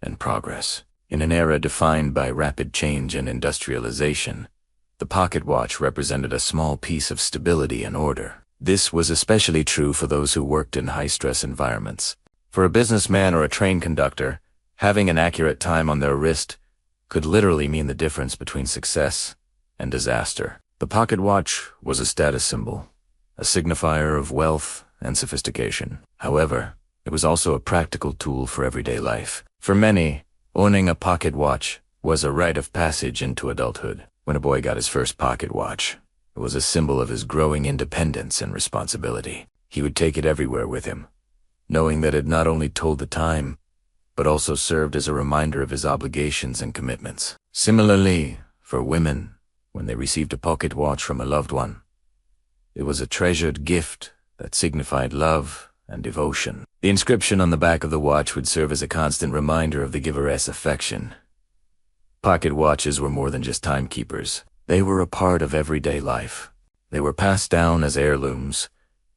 Speaker 1: and progress. In an era defined by rapid change and industrialization, the pocket watch represented a small piece of stability and order. This was especially true for those who worked in high-stress environments. For a businessman or a train conductor, having an accurate time on their wrist could literally mean the difference between success and disaster. The pocket watch was a status symbol, a signifier of wealth and sophistication. However, it was also a practical tool for everyday life. For many, Owning a pocket watch was a rite of passage into adulthood. When a boy got his first pocket watch, it was a symbol of his growing independence and responsibility. He would take it everywhere with him, knowing that it not only told the time, but also served as a reminder of his obligations and commitments. Similarly, for women, when they received a pocket watch from a loved one, it was a treasured gift that signified love and devotion. The inscription on the back of the watch would serve as a constant reminder of the giver's affection. Pocket watches were more than just timekeepers. They were a part of everyday life. They were passed down as heirlooms,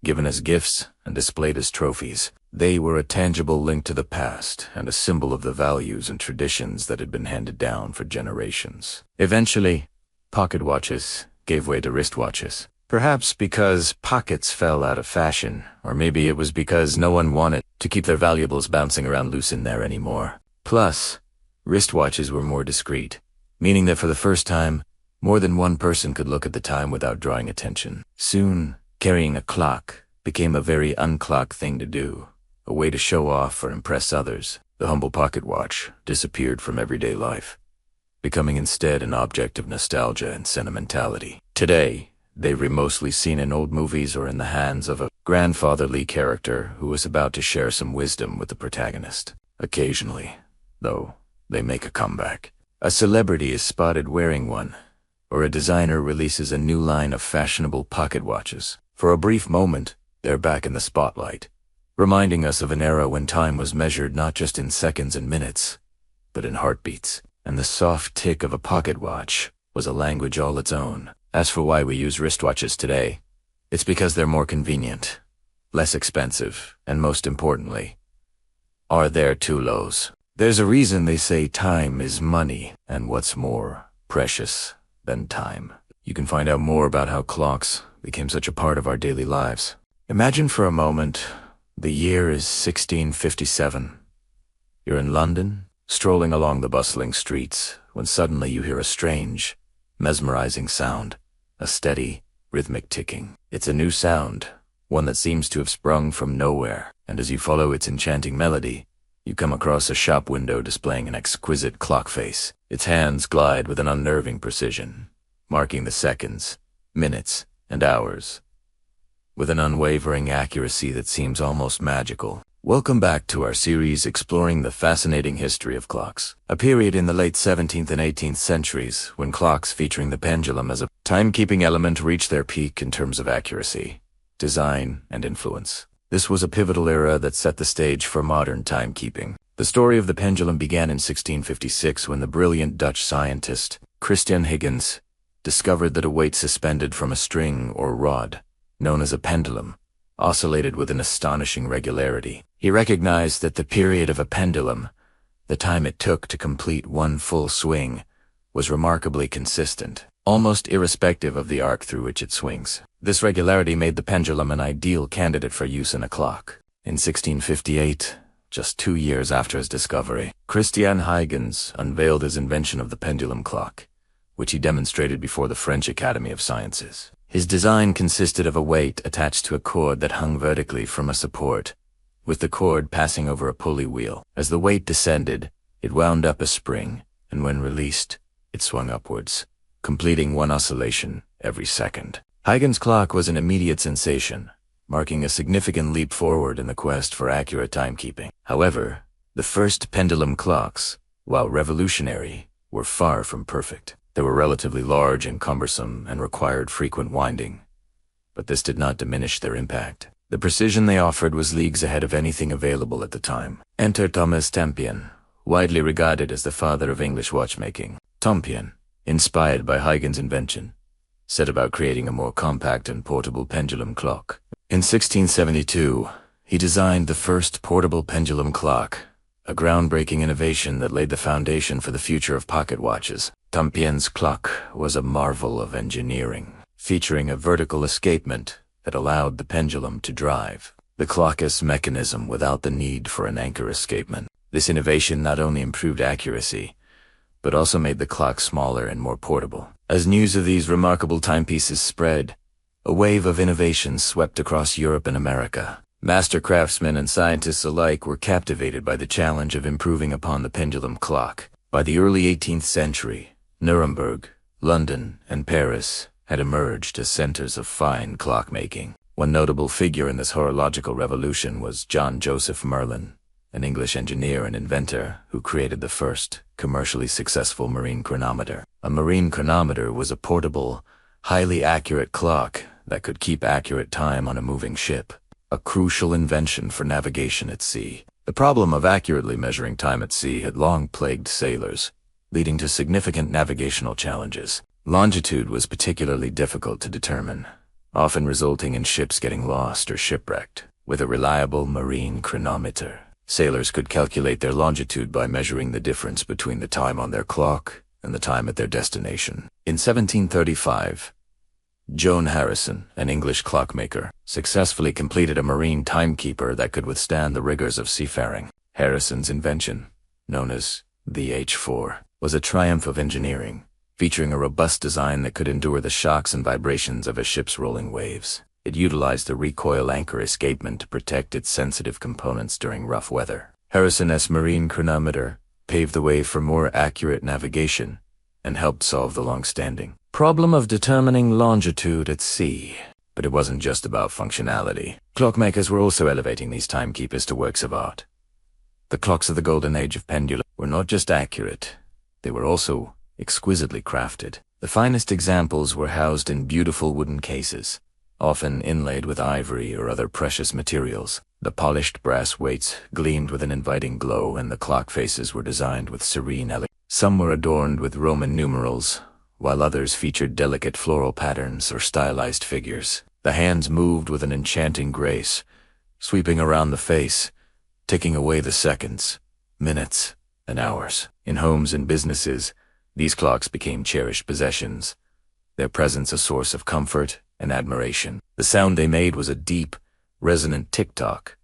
Speaker 1: given as gifts, and displayed as trophies. They were a tangible link to the past and a symbol of the values and traditions that had been handed down for generations. Eventually, pocket watches gave way to wristwatches. Perhaps because pockets fell out of fashion, or maybe it was because no one wanted to keep their valuables bouncing around loose in there anymore. Plus, wristwatches were more discreet, meaning that for the first time, more than one person could look at the time without drawing attention. Soon, carrying a clock became a very unclocked thing to do, a way to show off or impress others. The humble pocket watch disappeared from everyday life, becoming instead an object of nostalgia and sentimentality. Today, they were mostly seen in old movies or in the hands of a grandfatherly character who was about to share some wisdom with the protagonist. Occasionally, though, they make a comeback. A celebrity is spotted wearing one, or a designer releases a new line of fashionable pocket watches. For a brief moment, they're back in the spotlight, reminding us of an era when time was measured not just in seconds and minutes, but in heartbeats. And the soft tick of a pocket watch was a language all its own. As for why we use wristwatches today, it's because they're more convenient, less expensive, and most importantly, are there too lows. There's a reason they say time is money, and what's more precious than time. You can find out more about how clocks became such a part of our daily lives. Imagine for a moment, the year is 1657. You're in London, strolling along the bustling streets, when suddenly you hear a strange, mesmerizing sound. A steady, rhythmic ticking. It's a new sound, one that seems to have sprung from nowhere, and as you follow its enchanting melody, you come across a shop window displaying an exquisite clock face. Its hands glide with an unnerving precision, marking the seconds, minutes, and hours, with an unwavering accuracy that seems almost magical. Welcome back to our series exploring the fascinating history of clocks, a period in the late 17th and 18th centuries when clocks featuring the pendulum as a timekeeping element reached their peak in terms of accuracy, design, and influence. This was a pivotal era that set the stage for modern timekeeping. The story of the pendulum began in 1656 when the brilliant Dutch scientist Christian Huygens discovered that a weight suspended from a string or rod, known as a pendulum, oscillated with an astonishing regularity. He recognized that the period of a pendulum, the time it took to complete one full swing, was remarkably consistent, almost irrespective of the arc through which it swings. This regularity made the pendulum an ideal candidate for use in a clock. In 1658, just 2 years after his discovery, Christian Huygens unveiled his invention of the pendulum clock, which he demonstrated before the French Academy of Sciences. His design consisted of a weight attached to a cord that hung vertically from a support, with the cord passing over a pulley wheel. As the weight descended, it wound up a spring, and when released, it swung upwards, completing one oscillation every second. Huygens' clock was an immediate sensation, marking a significant leap forward in the quest for accurate timekeeping. However, the first pendulum clocks, while revolutionary, were far from perfect. They were relatively large and cumbersome and required frequent winding, but this did not diminish their impact. The precision they offered was leagues ahead of anything available at the time. Enter Thomas Tempion, widely regarded as the father of English watchmaking. Tempion, inspired by Huygens' invention, set about creating a more compact and portable pendulum clock. In 1672, he designed the first portable pendulum clock, a groundbreaking innovation that laid the foundation for the future of pocket watches. Tempion's clock was a marvel of engineering, featuring a vertical escapement that allowed the pendulum to drive the clock's mechanism without the need for an anchor escapement. This innovation not only improved accuracy, but also made the clock smaller and more portable. As news of these remarkable timepieces spread, a wave of innovation swept across Europe and America. Master craftsmen and scientists alike were captivated by the challenge of improving upon the pendulum clock. By the early 18th century, Nuremberg, London, and Paris had emerged as centers of fine clockmaking. One notable figure in this horological revolution was John Joseph Merlin, an English engineer and inventor who created the first commercially successful marine chronometer. A marine chronometer was a portable, highly accurate clock that could keep accurate time on a moving ship, a crucial invention for navigation at sea. The problem of accurately measuring time at sea had long plagued sailors, leading to significant navigational challenges. Longitude was particularly difficult to determine, often resulting in ships getting lost or shipwrecked. With a reliable marine chronometer, sailors could calculate their longitude by measuring the difference between the time on their clock and the time at their destination. In 1735, Joan Harrison, an English clockmaker, successfully completed a marine timekeeper that could withstand the rigors of seafaring. Harrison's invention, known as the H4, was a triumph of engineering, featuring a robust design that could endure the shocks and vibrations of a ship's rolling waves. It utilized a recoil anchor escapement to protect its sensitive components during rough weather. Harrison's marine chronometer paved the way for more accurate navigation and helped solve the long-standing problem of determining longitude at sea. But it wasn't just about functionality. Clockmakers were also elevating these timekeepers to works of art. The clocks of the golden age of pendulum were not just accurate, they were also exquisitely crafted. The finest examples were housed in beautiful wooden cases, often inlaid with ivory or other precious materials. The polished brass weights gleamed with an inviting glow, and the clock faces were designed with serene elegance. Some were adorned with Roman numerals, while others featured delicate floral patterns or stylized figures. The hands moved with an enchanting grace, sweeping around the face, ticking away the seconds, minutes, and hours. In homes and businesses, these clocks became cherished possessions, their presence a source of comfort and admiration. The sound they made was a deep, resonant tick-tock,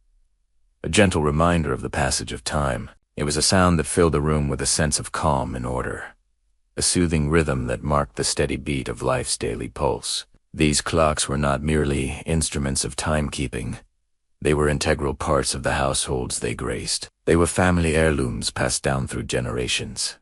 Speaker 1: a gentle reminder of the passage of time. It was a sound that filled the room with a sense of calm and order, a soothing rhythm that marked the steady beat of life's daily pulse. These clocks were not merely instruments of timekeeping. They were integral parts of the households they graced. They were family heirlooms passed down through generations,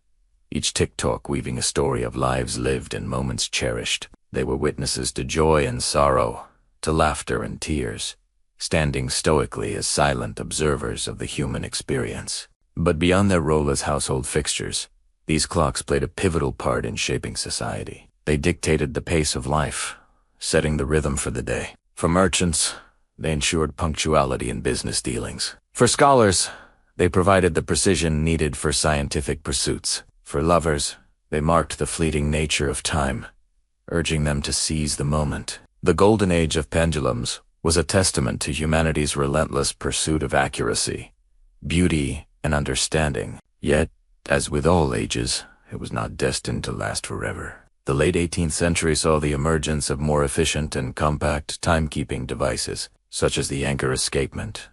Speaker 1: each tick-tock weaving a story of lives lived and moments cherished. They were witnesses to joy and sorrow, to laughter and tears, standing stoically as silent observers of the human experience. But beyond their role as household fixtures, these clocks played a pivotal part in shaping society. They dictated the pace of life, setting the rhythm for the day. For merchants, they ensured punctuality in business dealings. For scholars, they provided the precision needed for scientific pursuits. For lovers, they marked the fleeting nature of time, urging them to seize the moment. The golden age of pendulums was a testament to humanity's relentless pursuit of accuracy, beauty, and understanding. Yet, as with all ages, it was not destined to last forever. The late 18th century saw the emergence of more efficient and compact timekeeping devices, such as the anchor escapement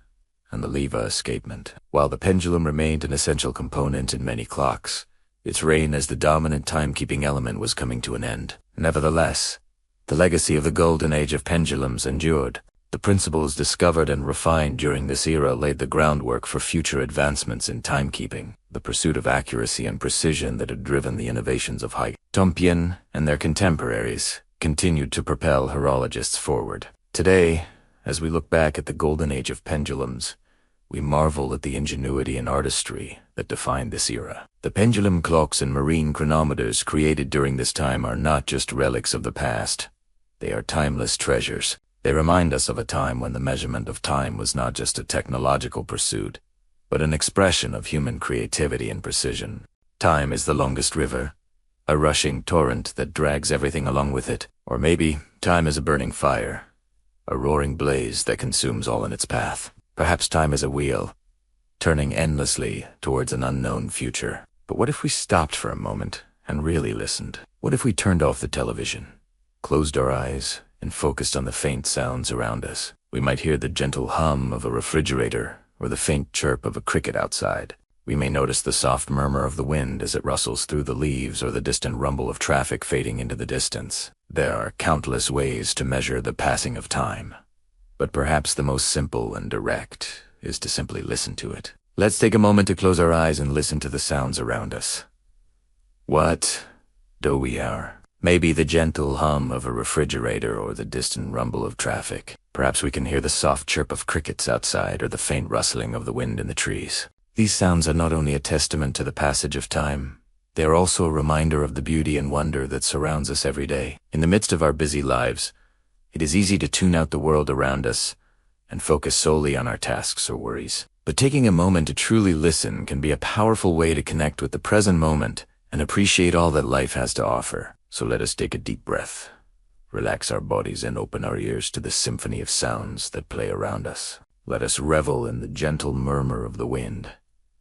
Speaker 1: and the lever escapement. While the pendulum remained an essential component in many clocks, its reign as the dominant timekeeping element was coming to an end. Nevertheless, the legacy of the golden age of pendulums endured. The principles discovered and refined during this era laid the groundwork for future advancements in timekeeping. The pursuit of accuracy and precision that had driven the innovations of Tompien and their contemporaries continued to propel horologists forward. Today, as we look back at the golden age of pendulums, we marvel at the ingenuity and artistry that defined this era. The pendulum clocks and marine chronometers created during this time are not just relics of the past. They are timeless treasures. They remind us of a time when the measurement of time was not just a technological pursuit, but an expression of human creativity and precision. Time is the longest river, a rushing torrent that drags everything along with it. Or maybe time is a burning fire, a roaring blaze that consumes all in its path. Perhaps time is a wheel, turning endlessly towards an unknown future. But what if we stopped for a moment and really listened? What if we turned off the television, closed our eyes, and focused on the faint sounds around us? We might hear the gentle hum of a refrigerator or the faint chirp of a cricket outside. We may notice the soft murmur of the wind as it rustles through the leaves or the distant rumble of traffic fading into the distance. There are countless ways to measure the passing of time. but perhaps the most simple and direct is to simply listen to it. Let's take a moment to close our eyes and listen to the sounds around us. What do we hear? Maybe the gentle hum of a refrigerator or the distant rumble of traffic. Perhaps we can hear the soft chirp of crickets outside or the faint rustling of the wind in the trees. These sounds are not only a testament to the passage of time, they are also a reminder of the beauty and wonder that surrounds us every day. In the midst of our busy lives, it is easy to tune out the world around us and focus solely on our tasks or worries. But taking a moment to truly listen can be a powerful way to connect with the present moment and appreciate all that life has to offer. So let us take a deep breath, relax our bodies, and open our ears to the symphony of sounds that play around us. Let us revel in the gentle murmur of the wind,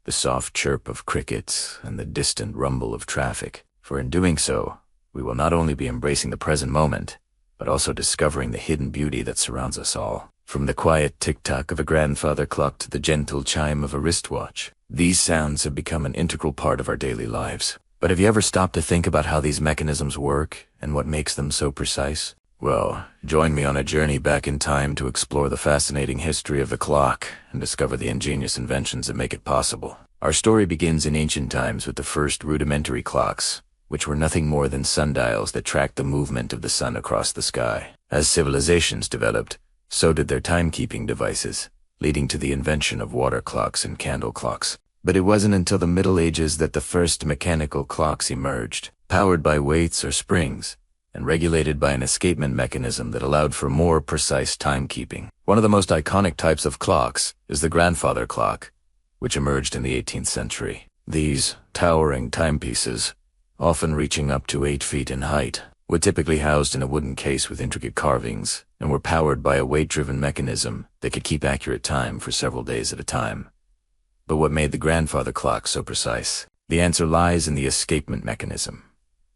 Speaker 1: the soft chirp of crickets, and the distant rumble of traffic. For in doing so, we will not only be embracing the present moment, but also discovering the hidden beauty that surrounds us all. From the quiet tick-tock of a grandfather clock to the gentle chime of a wristwatch, these sounds have become an integral part of our daily lives. But have you ever stopped to think about how these mechanisms work and what makes them so precise? Well, join me on a journey back in time to explore the fascinating history of the clock and discover the ingenious inventions that make it possible. Our story begins in ancient times with the first rudimentary clocks, which were nothing more than sundials that tracked the movement of the sun across the sky. As civilizations developed, so did their timekeeping devices, leading to the invention of water clocks and candle clocks. But it wasn't until the Middle Ages that the first mechanical clocks emerged, powered by weights or springs, and regulated by an escapement mechanism that allowed for more precise timekeeping. One of the most iconic types of clocks is the grandfather clock, which emerged in the 18th century. These towering timepieces, often reaching up to 8 feet in height, were typically housed in a wooden case with intricate carvings and were powered by a weight-driven mechanism that could keep accurate time for several days at a time. But what made the grandfather clock so precise? The answer lies in the escapement mechanism,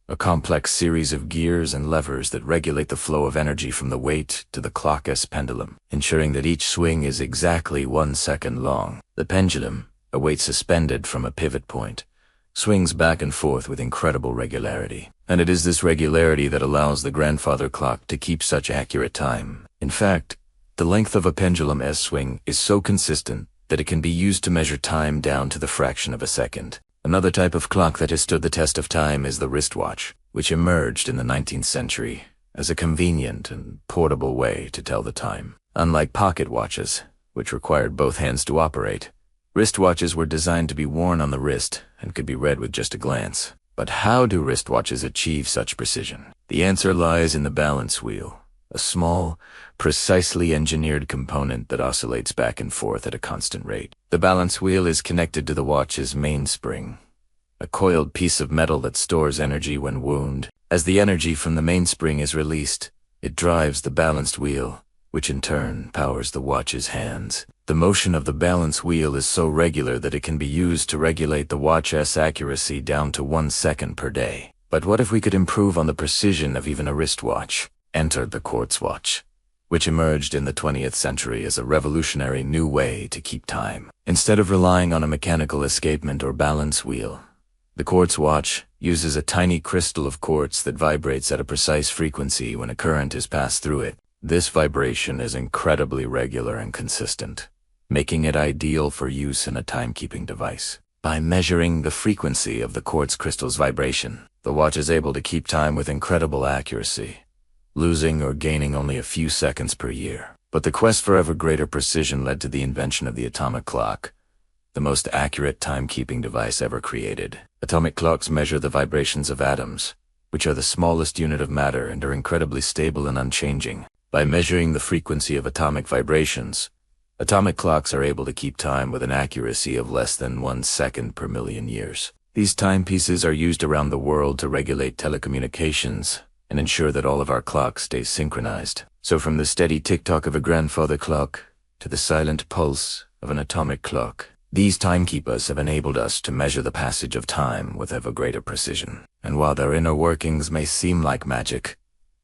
Speaker 1: a complex series of gears and levers that regulate the flow of energy from the weight to the clock's pendulum, ensuring that each swing is exactly 1 second long. The pendulum, a weight suspended from a pivot point, swings back and forth with incredible regularity. And it is this regularity that allows the grandfather clock to keep such accurate time. In fact, the length of a pendulum's swing is so consistent that it can be used to measure time down to the fraction of a second. Another type of clock that has stood the test of time is the wristwatch, which emerged in the 19th century as a convenient and portable way to tell the time. Unlike pocket watches, which required both hands to operate, wristwatches were designed to be worn on the wrist and could be read with just a glance. But how do wristwatches achieve such precision? The answer lies in the balance wheel, a small, precisely engineered component that oscillates back and forth at a constant rate. The balance wheel is connected to the watch's mainspring, a coiled piece of metal that stores energy when wound. As the energy from the mainspring is released, it drives the balanced wheel, which in turn powers the watch's hands. The motion of the balance wheel is so regular that it can be used to regulate the watch's accuracy down to 1 second per day. But what if we could improve on the precision of even a wristwatch? Entered the quartz watch, which emerged in the 20th century as a revolutionary new way to keep time. Instead of relying on a mechanical escapement or balance wheel, the quartz watch uses a tiny crystal of quartz that vibrates at a precise frequency when a current is passed through it. This vibration is incredibly regular and consistent, making it ideal for use in a timekeeping device. By measuring the frequency of the quartz crystal's vibration, the watch is able to keep time with incredible accuracy, losing or gaining only a few seconds per year. But the quest for ever greater precision led to the invention of the atomic clock, the most accurate timekeeping device ever created. Atomic clocks measure the vibrations of atoms, which are the smallest unit of matter and are incredibly stable and unchanging. By measuring the frequency of atomic vibrations, atomic clocks are able to keep time with an accuracy of less than 1 second per million years. These timepieces are used around the world to regulate telecommunications and ensure that all of our clocks stay synchronized. So from the steady tick-tock of a grandfather clock to the silent pulse of an atomic clock, these timekeepers have enabled us to measure the passage of time with ever greater precision. And while their inner workings may seem like magic,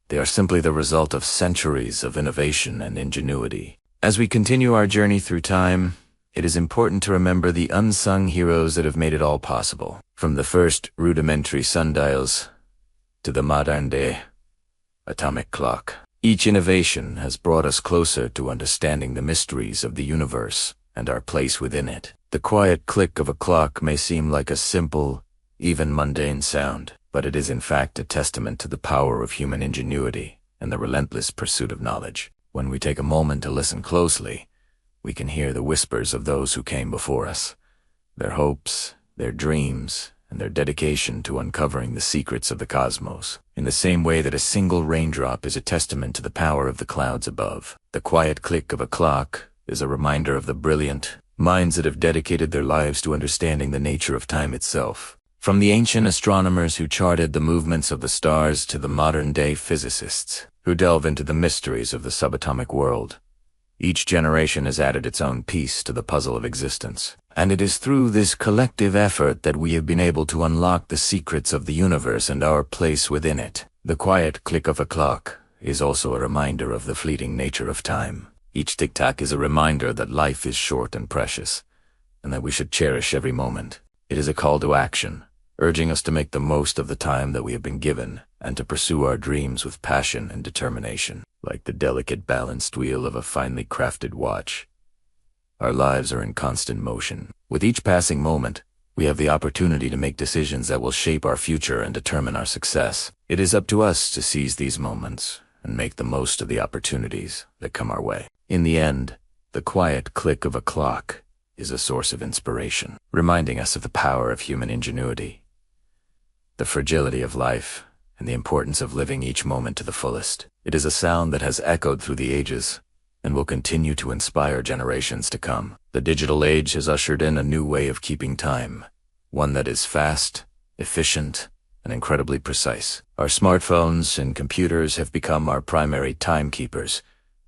Speaker 1: they are simply the result of centuries of innovation and ingenuity. As we continue our journey through time, it is important to remember the unsung heroes that have made it all possible. From the first rudimentary sundials to the modern-day atomic clock. Each innovation has brought us closer to understanding the mysteries of the universe and our place within it. The quiet click of a clock may seem like a simple, even mundane sound, but it is in fact a testament to the power of human ingenuity and the relentless pursuit of knowledge. When we take a moment to listen closely, we can hear the whispers of those who came before us, their hopes, their dreams, and their dedication to uncovering the secrets of the cosmos. In the same way that a single raindrop is a testament to the power of the clouds above, the quiet click of a clock is a reminder of the brilliant minds that have dedicated their lives to understanding the nature of time itself. From the ancient astronomers who charted the movements of the stars to the modern-day physicists who delve into the mysteries of the subatomic world, each generation has added its own piece to the puzzle of existence. And it is through this collective effort that we have been able to unlock the secrets of the universe and our place within it. The quiet click of a clock is also a reminder of the fleeting nature of time. Each tic-tac is a reminder that life is short and precious, and that we should cherish every moment. It is a call to action, urging us to make the most of the time that we have been given and to pursue our dreams with passion and determination. Like the delicate balanced wheel of a finely crafted watch, our lives are in constant motion. With each passing moment, we have the opportunity to make decisions that will shape our future and determine our success. It is up to us to seize these moments and make the most of the opportunities that come our way. In the end, the quiet click of a clock is a source of inspiration, reminding us of the power of human ingenuity, the fragility of life, and the importance of living each moment to the fullest. It is a sound that has echoed through the ages and will continue to inspire generations to come. The digital age has ushered in a new way of keeping time, one that is fast, efficient, and incredibly precise. Our smartphones and computers have become our primary timekeepers,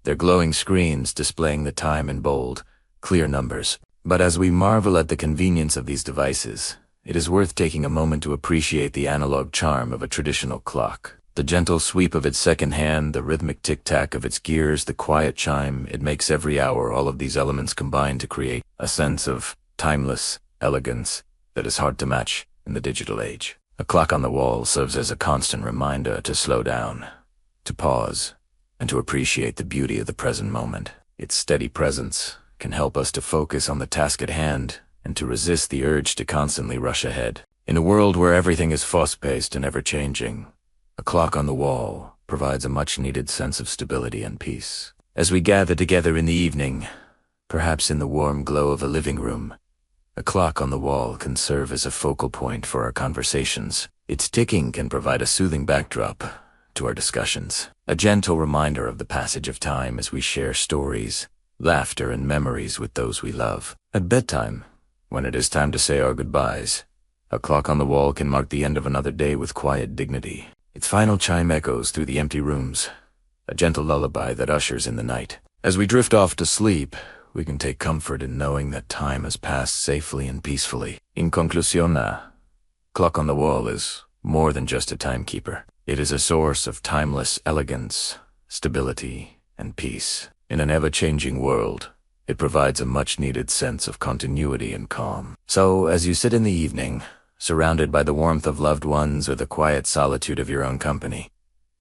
Speaker 1: their glowing screens displaying the time in bold, clear numbers. But as we marvel at the convenience of these devices, it is worth taking a moment to appreciate the analog charm of a traditional clock. The gentle sweep of its second hand, the rhythmic tic-tac of its gears, the quiet chime it makes every hour, all of these elements combine to create a sense of timeless elegance that is hard to match in the digital age. A clock on the wall serves as a constant reminder to slow down, to pause, and to appreciate the beauty of the present moment. Its steady presence can help us to focus on the task at hand and to resist the urge to constantly rush ahead. In a world where everything is fast-paced and ever-changing, a clock on the wall provides a much-needed sense of stability and peace. As we gather together in the evening, perhaps in the warm glow of a living room, a clock on the wall can serve as a focal point for our conversations. Its ticking can provide a soothing backdrop to our discussions, a gentle reminder of the passage of time as we share stories, laughter, and memories with those we love. At bedtime, when it is time to say our goodbyes, a clock on the wall can mark the end of another day with quiet dignity. Its final chime echoes through the empty rooms, a gentle lullaby that ushers in the night. As we drift off to sleep, we can take comfort in knowing that time has passed safely and peacefully. In conclusión, clock on the wall is more than just a timekeeper. It is a source of timeless elegance, stability, and peace. In an ever-changing world, it provides a much-needed sense of continuity and calm. So, as you sit in the evening, surrounded by the warmth of loved ones or the quiet solitude of your own company,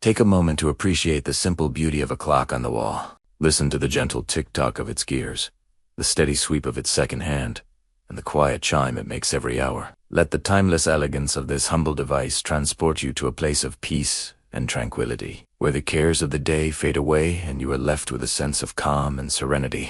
Speaker 1: take a moment to appreciate the simple beauty of a clock on the wall. Listen to the gentle tick-tock of its gears, the steady sweep of its second hand, and the quiet chime it makes every hour. Let the timeless elegance of this humble device transport you to a place of peace and tranquility, where the cares of the day fade away and you are left with a sense of calm and serenity.